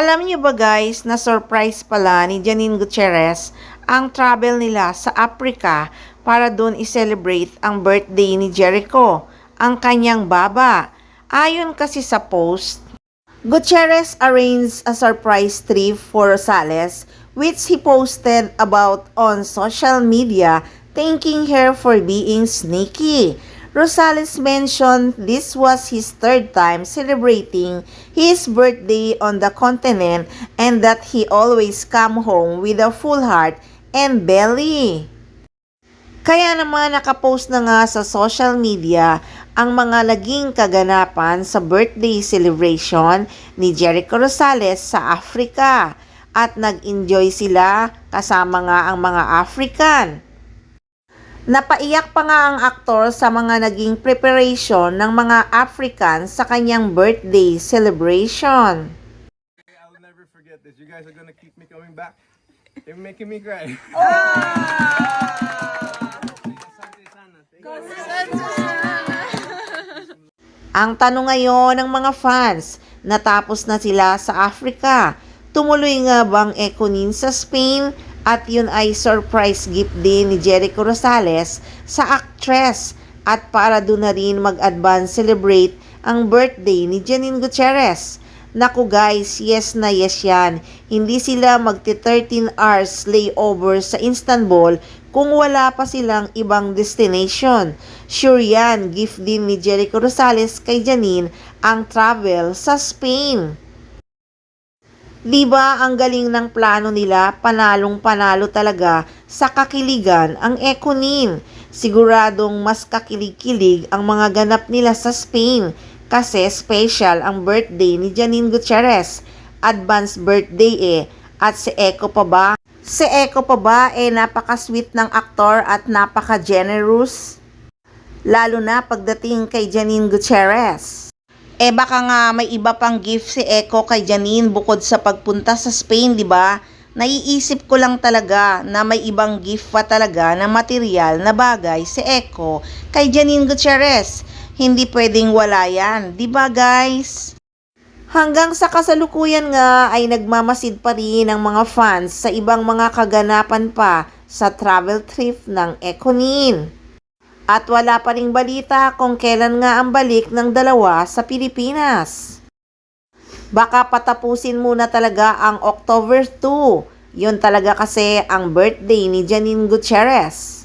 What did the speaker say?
Alam niyo ba guys, na surprise pala ni Janine Gutierrez ang travel nila sa Africa para doon i-celebrate ang birthday ni Jericho, ang kanyang baba. Ayon kasi sa post, Gutierrez arranged a surprise trip for Rosales which he posted about on social media, thanking her for being sneaky. Rosales mentioned this was his third time celebrating his birthday on the continent and that he always come home with a full heart and belly. Kaya naman nakapost na nga sa social media ang mga naging kaganapan sa birthday celebration ni Jericho Rosales sa Africa at nag-enjoy sila kasama nga ang mga African. Napaiyak pa nga ang aktor sa mga naging preparation ng mga African sa kanyang birthday celebration. I'll never forget this. You guys are gonna keep me coming back. You're making me cry. Ang tanong ngayon ng mga fans, natapos na sila sa Africa. Tumuloy nga bang Econin sa Spain? At yun ay surprise gift din ni Jericho Rosales sa actress at para doon na rin mag-advance celebrate ang birthday ni Janine Gutierrez. Naku guys, yes na yes yan. Hindi sila magti-13 hours layover sa Istanbul kung wala pa silang ibang destination. Sure yan, gift din ni Jericho Rosales kay Janine ang travel sa Spain. Diba ang galing ng plano nila, panalong-panalo talaga sa kakiligan ang Econin. Siguradong mas kakilig-kilig ang mga ganap nila sa Spain kasi special ang birthday ni Janine Gutierrez. Advance birthday At si Eco pa ba? Si Eco pa ba napaka-sweet ng aktor at napaka-generous? Lalo na pagdating kay Janine Gutierrez. Baka nga may iba pang gift si Eco kay Janine bukod sa pagpunta sa Spain, di ba? Naiisip ko lang talaga na may ibang gift pa talaga na material na bagay si Eco kay Janine Gutierrez. Hindi pwedeng wala yan, di ba guys? Hanggang sa kasalukuyan nga ay nagmamasid pa rin ang mga fans sa ibang mga kaganapan pa sa travel trip ng Econin. At wala pa ring balita kung kailan nga ang balik ng dalawa sa Pilipinas. Baka patapusin muna talaga ang October 2. Yun talaga kasi ang birthday ni Janine Gutierrez.